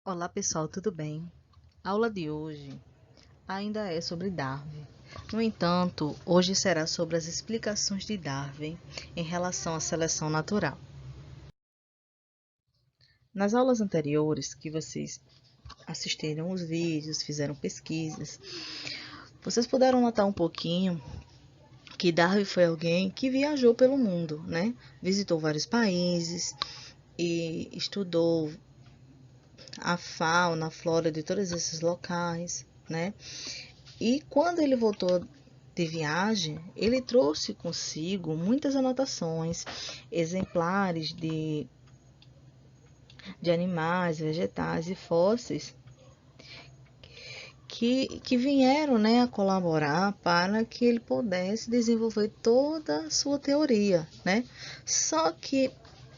Olá pessoal, tudo bem? A aula de hoje ainda é sobre Darwin. No entanto, hoje será sobre as explicações de Darwin em relação à seleção natural. Nas aulas anteriores, que vocês assistiram os vídeos, fizeram pesquisas, vocês puderam notar um pouquinho que Darwin foi alguém que viajou pelo mundo, né? Visitou vários países e estudou a fauna, a flora de todos esses locais, né? E quando ele voltou de viagem, ele trouxe consigo muitas anotações, exemplares de animais, vegetais e fósseis que vieram, né, a colaborar para que ele pudesse desenvolver toda a sua teoria, né? Só que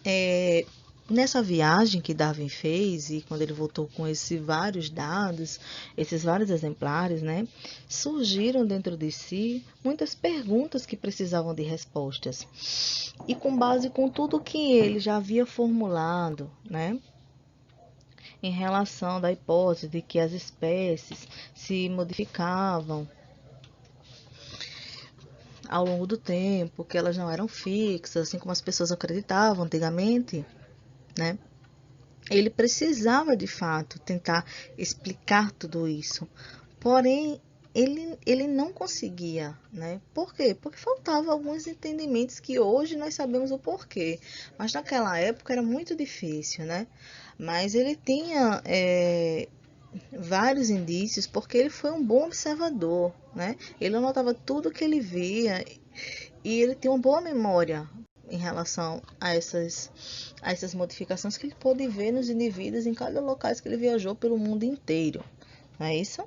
é, nessa viagem que Darwin fez e quando ele voltou com esses vários dados, esses vários exemplares, né, surgiram dentro de si muitas perguntas que precisavam de respostas. E com base com tudo que ele já havia formulado, né, em relação da hipótese de que as espécies se modificavam ao longo do tempo, que elas não eram fixas, assim como as pessoas acreditavam antigamente, né? Ele precisava de fato tentar explicar tudo isso. Porém, ele não conseguia, né? Por quê? Porque faltavam alguns entendimentos que hoje nós sabemos o porquê. Mas naquela época era muito difícil, né? Mas ele tinha vários indícios porque ele foi um bom observador, né? Ele anotava tudo que ele via e ele tem uma boa memória em relação a essas modificações que ele pôde ver nos indivíduos em cada local que ele viajou pelo mundo inteiro, não é isso?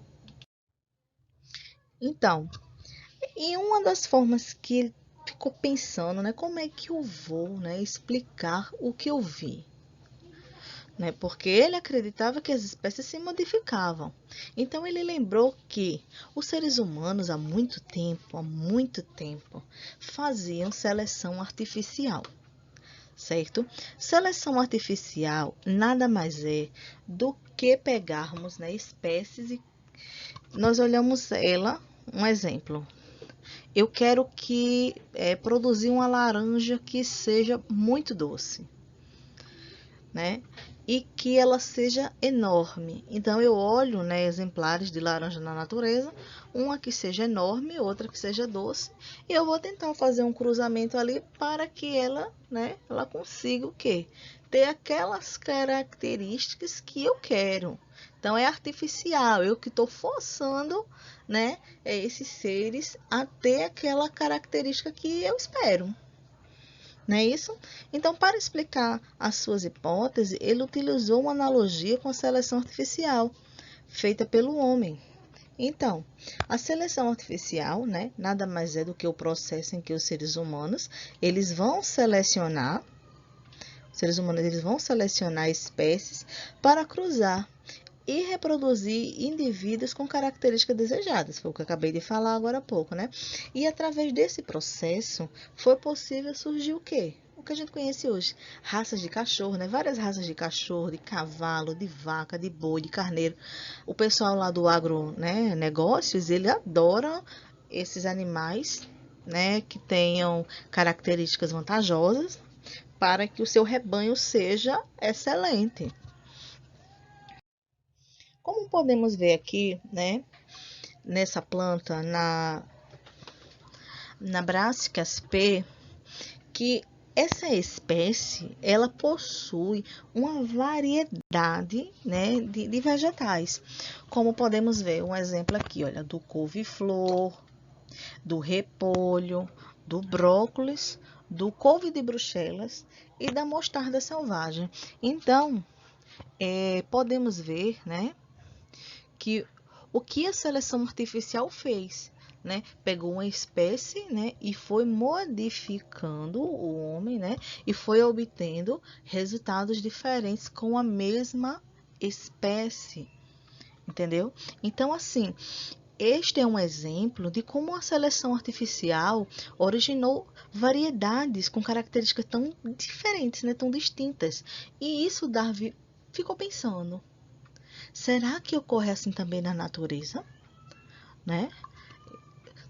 Então, e uma das formas que ele ficou pensando, né, como é que eu vou, né, explicar o que eu vi, né? Porque ele acreditava que as espécies se modificavam. Então ele lembrou que os seres humanos há muito tempo, faziam seleção artificial, certo? Seleção artificial nada mais é do que pegarmos, né, espécies e nós olhamos ela, um exemplo. Eu quero que produzir uma laranja que seja muito doce, né? E que ela seja enorme. Então eu olho, né, exemplares de laranja na natureza, uma que seja enorme, outra que seja doce, e eu vou tentar fazer um cruzamento ali para que ela, né, ela consiga o quê? Ter aquelas características que eu quero. Então é artificial, eu que estou forçando, né, esses seres a ter aquela característica que eu espero. Não é isso? Então, para explicar as suas hipóteses, ele utilizou uma analogia com a seleção artificial, feita pelo homem. Então, a seleção artificial, né, nada mais é do que o processo em que os seres humanos, eles vão selecionar, os seres humanos eles vão selecionar espécies para cruzar e reproduzir indivíduos com características desejadas, foi o que eu acabei de falar agora há pouco, né? E através desse processo foi possível surgir o quê? O que a gente conhece hoje, raças de cachorro, né? Várias raças de cachorro, de cavalo, de vaca, de boi, de carneiro. O pessoal lá do agro, né, negócios, ele adora esses animais, né, que tenham características vantajosas para que o seu rebanho seja excelente. Como podemos ver aqui, né, nessa planta, na Brassica sp, que essa espécie, ela possui uma variedade, né, de vegetais. Como podemos ver, um exemplo aqui, olha, do couve-flor, do repolho, do brócolis, do couve de Bruxelas e da mostarda selvagem. Então, podemos ver, né, que o que a seleção artificial fez, né? Pegou uma espécie, né, e foi modificando o homem, né, e foi obtendo resultados diferentes com a mesma espécie, entendeu? Então, assim, este é um exemplo de como a seleção artificial originou variedades com características tão diferentes, né, tão distintas. E isso Darwin ficou pensando. Será que ocorre assim também na natureza, né?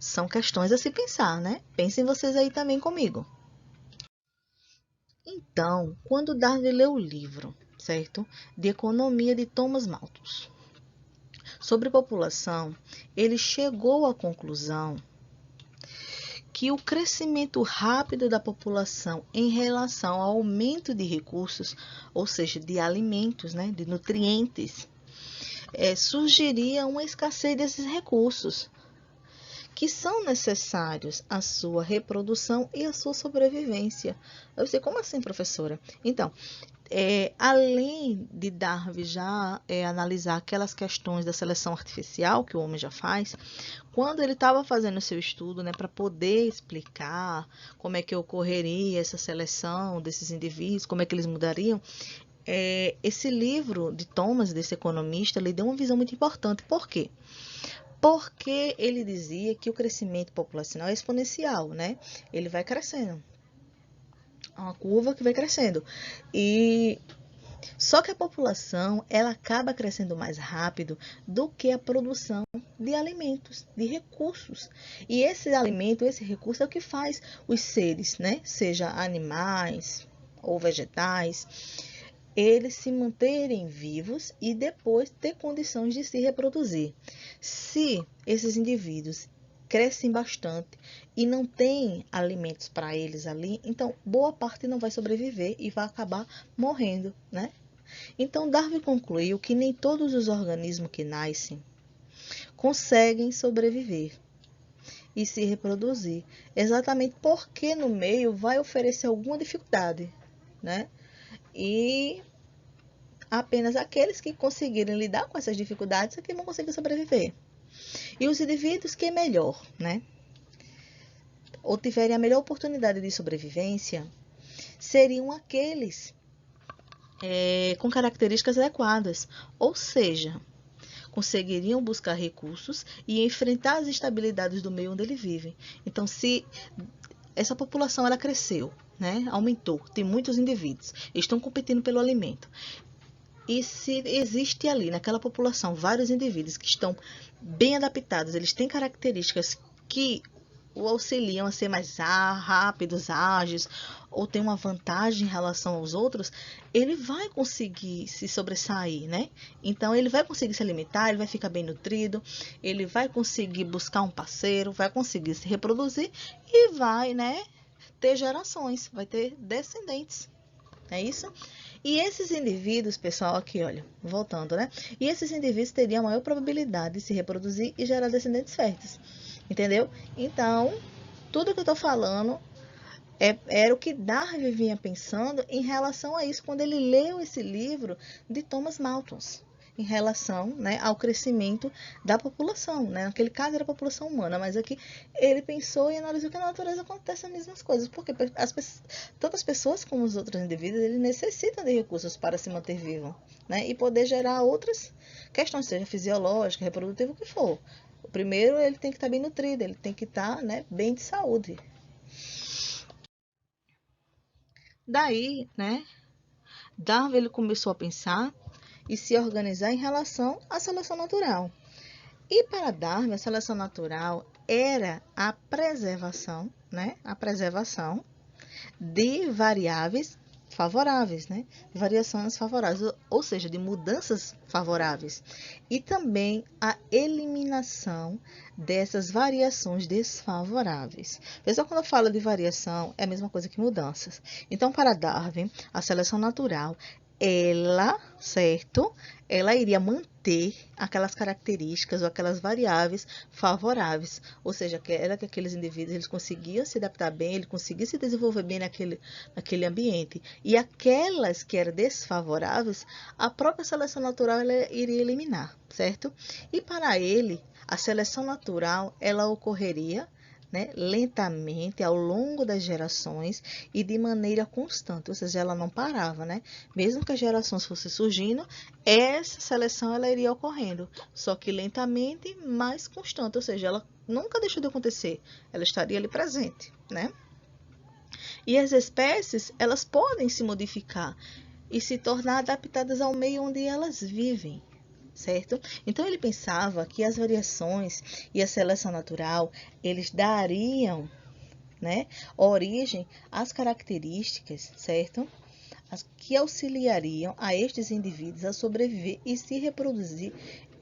São questões a se pensar, né? Pensem vocês aí também comigo. Então, quando Darwin leu o livro, certo? De Economia de Thomas Malthus, sobre população, ele chegou à conclusão que o crescimento rápido da população em relação ao aumento de recursos, ou seja, de alimentos, né, de nutrientes, surgiria uma escassez desses recursos, que são necessários à sua reprodução e à sua sobrevivência. Eu sei, como assim, professora? Então, além de Darwin já analisar aquelas questões da seleção artificial que o homem já faz, quando ele estava fazendo o seu estudo, né, para poder explicar como é que ocorreria essa seleção desses indivíduos, como é que eles mudariam, esse livro de Thomas, desse economista, lhe deu uma visão muito importante. Por quê? Porque ele dizia que o crescimento populacional é exponencial, né? Ele vai crescendo. É uma curva que vai crescendo. E só que a população, ela acaba crescendo mais rápido do que a produção de alimentos, de recursos. E esse alimento, esse recurso é o que faz os seres, né? Seja animais ou vegetais, eles se manterem vivos e depois ter condições de se reproduzir. Se esses indivíduos crescem bastante e não tem alimentos para eles ali, então boa parte não vai sobreviver e vai acabar morrendo, né? Então Darwin concluiu que nem todos os organismos que nascem conseguem sobreviver e se reproduzir, exatamente porque no meio vai oferecer alguma dificuldade, né? E apenas aqueles que conseguirem lidar com essas dificuldades é que vão conseguir sobreviver. E os indivíduos que é melhor, né? Ou tiverem a melhor oportunidade de sobrevivência, seriam aqueles com características adequadas, ou seja, conseguiriam buscar recursos e enfrentar as instabilidades do meio onde ele vive. Então, se essa população ela cresceu, né, aumentou, tem muitos indivíduos, estão competindo pelo alimento. E se existe ali naquela população vários indivíduos que estão bem adaptados, eles têm características que o auxiliam a ser mais rápidos, ágeis, ou tem uma vantagem em relação aos outros, ele vai conseguir se sobressair, né? Então, ele vai conseguir se alimentar, ele vai ficar bem nutrido, ele vai conseguir buscar um parceiro, vai conseguir se reproduzir e vai, né, ter gerações, vai ter descendentes. É isso? E esses indivíduos, pessoal, aqui, olha, voltando, né? E esses indivíduos teriam a maior probabilidade de se reproduzir e gerar descendentes férteis. Entendeu? Então, tudo que eu tô falando era o que Darwin vinha pensando em relação a isso, quando ele leu esse livro de Thomas Malthus, em relação, né, ao crescimento da população, né? Naquele caso era a população humana, mas aqui ele pensou e analisou que na natureza acontece as mesmas coisas, porque tanto as pessoas como os outros indivíduos, eles necessitam de recursos para se manter vivo, né? E poder gerar outras questões, seja fisiológica, reprodutiva, o que for. O primeiro, ele tem que estar bem nutrido, ele tem que estar, né, bem de saúde. Daí, né, Darwin ele começou a pensar e se organizar em relação à seleção natural. E para Darwin, a seleção natural era a preservação, né, a preservação de variáveis favoráveis, né? De variações favoráveis, ou seja, de mudanças favoráveis. E também a eliminação dessas variações desfavoráveis. Pessoal, quando eu falo de variação, é a mesma coisa que mudanças. Então, para Darwin, a seleção natural, certo? Ela iria manter aquelas características ou aquelas variáveis favoráveis, ou seja, que era que aqueles indivíduos eles conseguiam se adaptar bem, eles conseguiam se desenvolver bem naquele ambiente. E aquelas que eram desfavoráveis, a própria seleção natural ela iria eliminar, certo? E para ele, a seleção natural ela ocorreria, né, lentamente ao longo das gerações e de maneira constante, ou seja, ela não parava, né? Mesmo que as gerações fossem surgindo, essa seleção ela iria ocorrendo, só que lentamente, mas constante, ou seja, ela nunca deixou de acontecer, ela estaria ali presente, né? E as espécies, elas podem se modificar e se tornar adaptadas ao meio onde elas vivem, certo? Então ele pensava que as variações e a seleção natural, eles dariam, né, origem às características, certo? Que auxiliariam a estes indivíduos a sobreviver e se reproduzir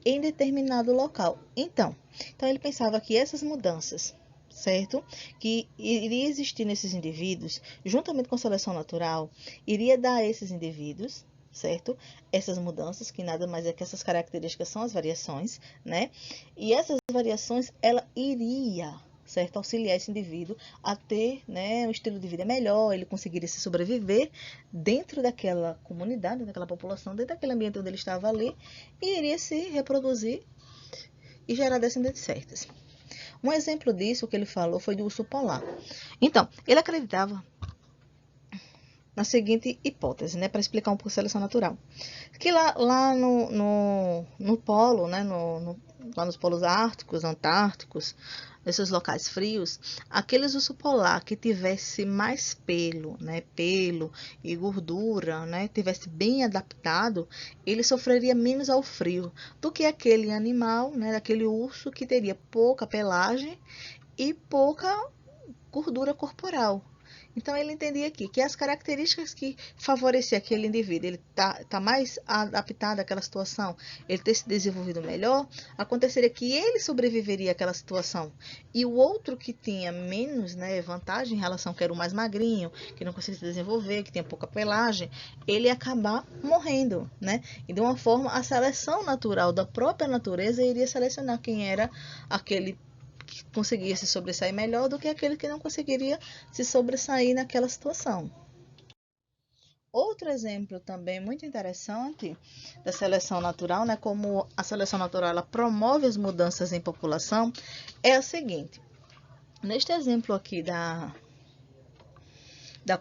em determinado local. Então ele pensava que essas mudanças, certo? Que iria existir nesses indivíduos, juntamente com a seleção natural, iria dar a esses indivíduos, certo? Essas mudanças, que nada mais é que essas características são as variações, né? E essas variações, ela iria, certo, auxiliar esse indivíduo a ter, né, um estilo de vida melhor, ele conseguiria se sobreviver dentro daquela comunidade, daquela população, dentro daquele ambiente onde ele estava ali, e iria se reproduzir e gerar descendentes certas. Um exemplo disso que ele falou foi do urso polar. Então, ele acreditava na seguinte hipótese, né, para explicar um pouco a seleção natural, que lá no polo, né, lá nos polos árticos, antárticos, nesses locais frios, aqueles urso polar que tivesse mais pelo, né, pelo e gordura, né, tivesse bem adaptado, ele sofreria menos ao frio do que aquele animal, né, aquele urso que teria pouca pelagem e pouca gordura corporal. Então ele entendia aqui que as características que favoreciam aquele indivíduo, ele tá mais adaptado àquela situação, ele ter se desenvolvido melhor, aconteceria que ele sobreviveria àquela situação. E o outro que tinha menos, né, vantagem em relação, que era o mais magrinho, que não conseguia se desenvolver, que tinha pouca pelagem, ele ia acabar morrendo, né? E de uma forma, a seleção natural da própria natureza iria selecionar quem era aquele que conseguia se sobressair melhor do que aquele que não conseguiria se sobressair naquela situação. Outro exemplo também muito interessante da seleção natural, né, como a seleção natural ela promove as mudanças em população, é o seguinte. Neste exemplo aqui da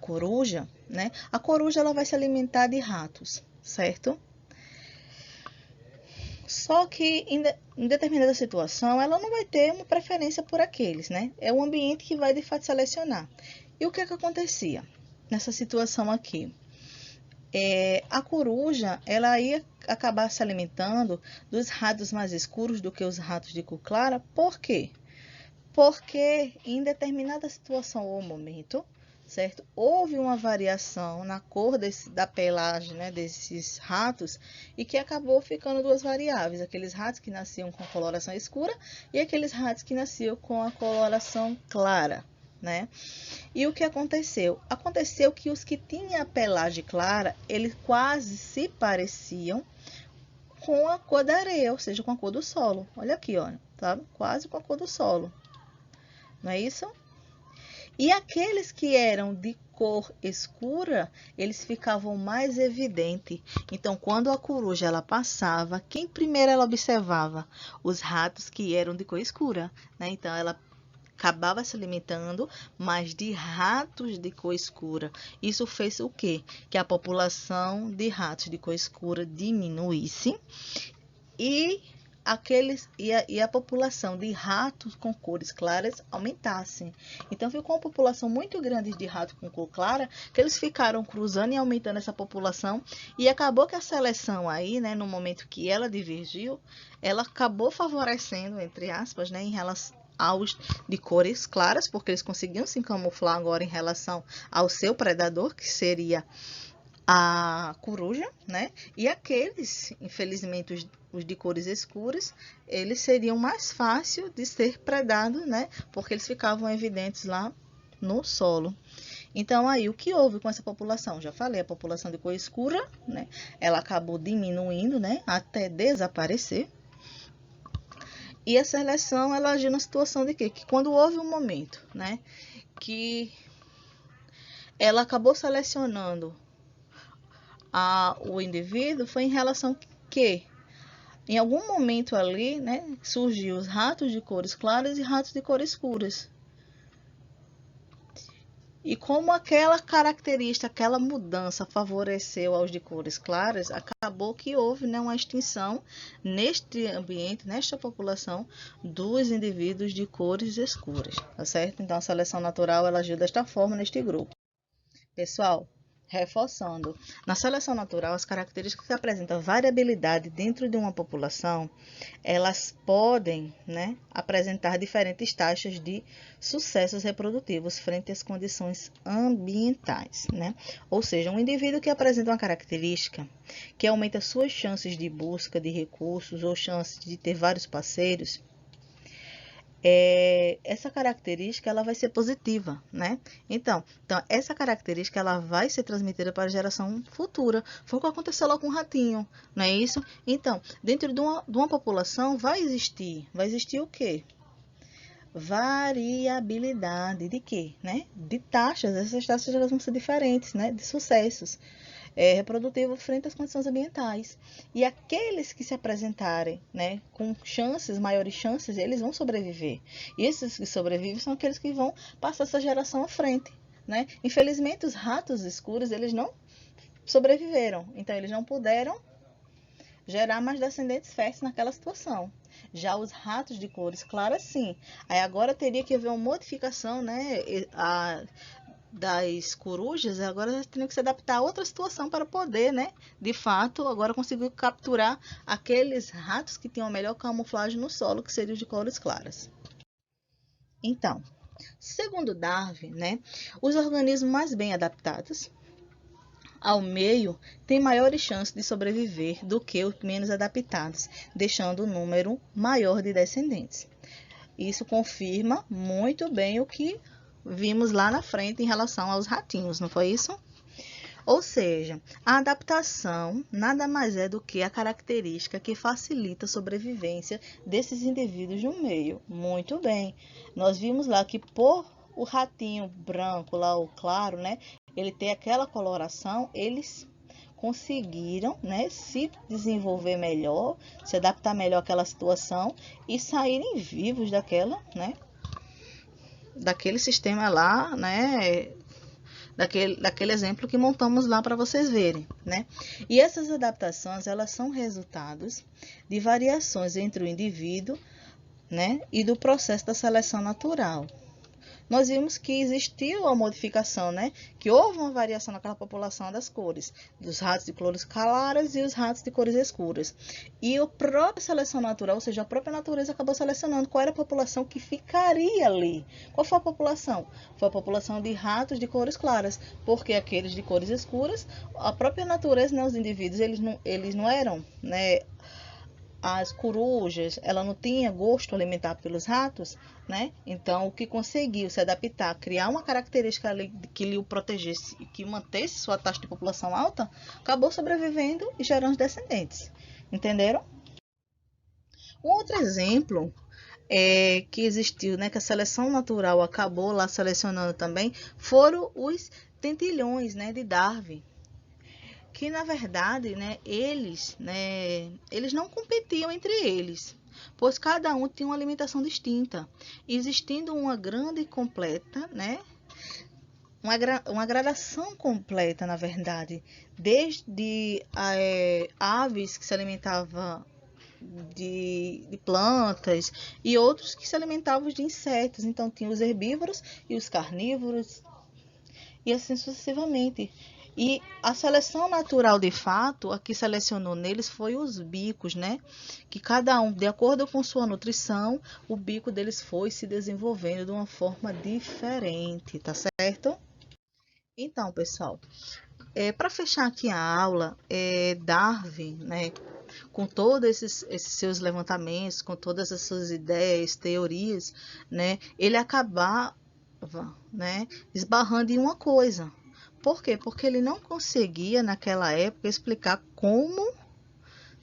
coruja, né, a coruja ela vai se alimentar de ratos, certo? Só que em determinada situação ela não vai ter uma preferência por aqueles, né? É o ambiente que vai de fato selecionar. E o que é que acontecia nessa situação aqui? A coruja ela ia acabar se alimentando dos ratos mais escuros do que os ratos de cor clara. Por quê? Porque em determinada situação ou momento, certo? Houve uma variação na cor da pelagem, né, desses ratos e que acabou ficando duas variáveis, aqueles ratos que nasciam com coloração escura e aqueles ratos que nasciam com a coloração clara, né? E o que aconteceu? Aconteceu que os que tinham a pelagem clara, eles quase se pareciam com a cor da areia, ou seja, com a cor do solo. Olha aqui, olha, tá? Quase com a cor do solo. Não é isso? E aqueles que eram de cor escura, eles ficavam mais evidentes. Então, quando a coruja ela passava, quem primeiro ela observava? Os ratos que eram de cor escura, né? Então, ela acabava se alimentando, mas de ratos de cor escura. Isso fez o quê? Que a população de ratos de cor escura diminuísse e a população de ratos com cores claras aumentasse. Então ficou uma população muito grande de ratos com cor clara, que eles ficaram cruzando e aumentando essa população, e acabou que a seleção aí, né, no momento que ela divergiu, ela acabou favorecendo, entre aspas, né, em relação aos de cores claras, porque eles conseguiam se camuflar agora em relação ao seu predador, que seria a coruja, né? E aqueles, infelizmente, os de cores escuras, eles seriam mais fácil de ser predados, né? Porque eles ficavam evidentes lá no solo. Então, aí, o que houve com essa população? Já falei, a população de cor escura, né? Ela acabou diminuindo, né? Até desaparecer. E a seleção, ela agiu na situação de quê? Que quando houve um momento, né? Que ela acabou selecionando o indivíduo, foi em relação que em algum momento ali, né, surgiu os ratos de cores claras e ratos de cores escuras. E como aquela característica, aquela mudança favoreceu aos de cores claras, acabou que houve, né, uma extinção neste ambiente, nesta população, dos indivíduos de cores escuras, tá certo? Então a seleção natural ela agiu desta forma neste grupo. Pessoal, Reforçando, na seleção natural, as características que apresentam variabilidade dentro de uma população, elas podem, né, apresentar diferentes taxas de sucessos reprodutivos frente às condições ambientais, né? Ou seja, um indivíduo que apresenta uma característica que aumenta suas chances de busca de recursos ou chances de ter vários parceiros, essa característica ela vai ser positiva, né? Então, essa característica ela vai ser transmitida para a geração futura. Foi o que aconteceu lá com o ratinho, não é isso? Então, dentro de uma população vai existir o quê? Variabilidade de quê, né? De taxas. Essas taxas elas vão ser diferentes, né? De sucessos reprodutivo frente às condições ambientais. E aqueles que se apresentarem, né, com chances, maiores chances, eles vão sobreviver. E esses que sobrevivem são aqueles que vão passar essa geração à frente, né? Infelizmente, os ratos escuros, eles não sobreviveram. Então, eles não puderam gerar mais descendentes férteis naquela situação. Já os ratos de cores claras, sim. Aí agora teria que haver uma modificação, né? Das corujas, agora tem que se adaptar a outra situação para poder, né, de fato, agora conseguir capturar aqueles ratos que tinham a melhor camuflagem no solo, que seriam de cores claras. Então, segundo Darwin, né, os organismos mais bem adaptados ao meio têm maiores chances de sobreviver do que os menos adaptados, deixando um número maior de descendentes. Isso confirma muito bem o que vimos lá na frente em relação aos ratinhos, não foi isso? Ou seja, a adaptação nada mais é do que a característica que facilita a sobrevivência desses indivíduos no meio. Muito bem. Nós vimos lá que por o ratinho branco, lá o claro, né, ele ter aquela coloração, eles conseguiram, né, se desenvolver melhor, se adaptar melhor àquela situação e saírem vivos daquela, né, daquele sistema lá, né, daquele exemplo que montamos lá para vocês verem, né? E essas adaptações, elas são resultados de variações entre o indivíduo, né, e do processo da seleção natural. Nós vimos que existiu a modificação, né? Que houve uma variação naquela população das cores, dos ratos de cores claras e os ratos de cores escuras. E a própria seleção natural, ou seja, a própria natureza acabou selecionando qual era a população que ficaria ali. Qual foi a população? Foi a população de ratos de cores claras, porque aqueles de cores escuras, a própria natureza, né, os indivíduos, eles não eram, né, as corujas, ela não tinha gosto alimentar pelos ratos, né? Então, o que conseguiu se adaptar, criar uma característica que lhe o protegesse e que mantesse sua taxa de população alta, acabou sobrevivendo e gerando descendentes. Entenderam? Um outro exemplo que existiu, né, que a seleção natural acabou lá selecionando também, foram os tentilhões, né, de Darwin, que na verdade, né, eles não competiam entre eles, pois cada um tinha uma alimentação distinta, existindo uma grande e completa, né, uma gradação completa, na verdade, desde aves que se alimentavam de plantas e outros que se alimentavam de insetos. Então, tinha os herbívoros e os carnívoros, e assim sucessivamente. E a seleção natural, de fato, a que selecionou neles foi os bicos, né? Que cada um, de acordo com sua nutrição, o bico deles foi se desenvolvendo de uma forma diferente, tá certo? Então, pessoal, para fechar aqui a aula, Darwin, né, com todos esses seus levantamentos, com todas as suas ideias, teorias, né, ele acabava, né, esbarrando em uma coisa. Por quê? Porque ele não conseguia, naquela época, explicar como,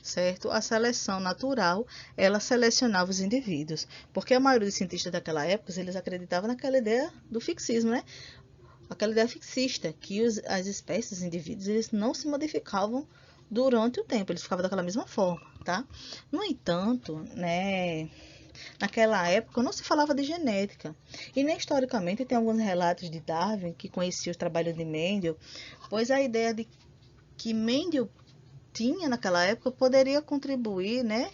certo, a seleção natural, ela selecionava os indivíduos. Porque a maioria dos cientistas daquela época, eles acreditavam naquela ideia do fixismo, né? Aquela ideia fixista, que as espécies, os indivíduos, eles não se modificavam durante o tempo, eles ficavam daquela mesma forma, tá? No entanto, né, naquela época não se falava de genética, e nem historicamente tem alguns relatos de Darwin, que conhecia os trabalhos de Mendel, pois a ideia de que Mendel tinha naquela época poderia contribuir, né,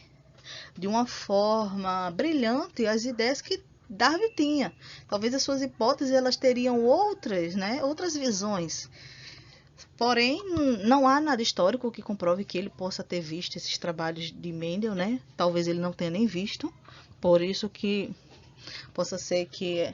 de uma forma brilhante às ideias que Darwin tinha. Talvez as suas hipóteses elas teriam outras, né, outras visões, Porém, não há nada histórico que comprove que ele possa ter visto esses trabalhos de Mendel, né? Talvez ele não tenha nem visto, por isso que possa ser que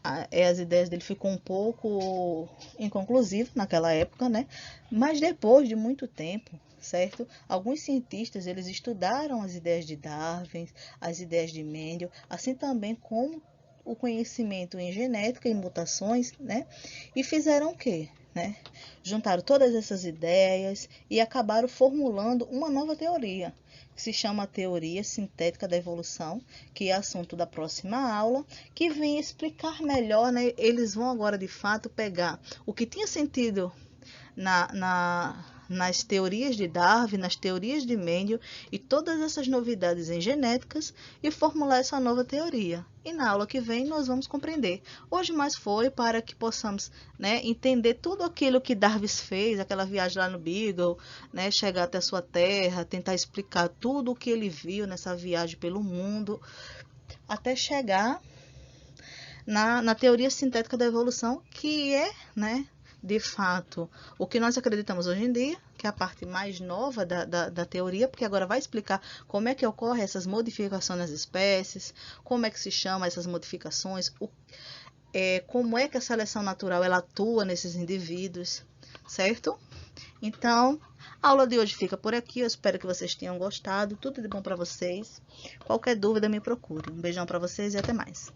as ideias dele ficou um pouco inconclusivas naquela época, né? Mas depois de muito tempo, certo? Alguns cientistas, eles estudaram as ideias de Darwin, as ideias de Mendel, assim também como o conhecimento em genética e mutações, né? E fizeram o quê? Né? Juntaram todas essas ideias e acabaram formulando uma nova teoria, que se chama teoria sintética da evolução, que é assunto da próxima aula, que vem explicar melhor, né? Eles vão agora de fato pegar o que tinha sentido nas teorias de Darwin, nas teorias de Mendel e todas essas novidades em genéticas e formular essa nova teoria. E na aula que vem nós vamos compreender. Hoje mais foi para que possamos, né, entender tudo aquilo que Darwin fez, aquela viagem lá no Beagle, né, chegar até a sua terra, tentar explicar tudo o que ele viu nessa viagem pelo mundo, até chegar na teoria sintética da evolução, que é, né, de fato, o que nós acreditamos hoje em dia, que é a parte mais nova da teoria, porque agora vai explicar como é que ocorrem essas modificações nas espécies, como é que se chama essas modificações, como é que a seleção natural ela atua nesses indivíduos, certo? Então, a aula de hoje fica por aqui. Eu espero que vocês tenham gostado. Tudo de bom para vocês. Qualquer dúvida, me procure. Um beijão para vocês e até mais.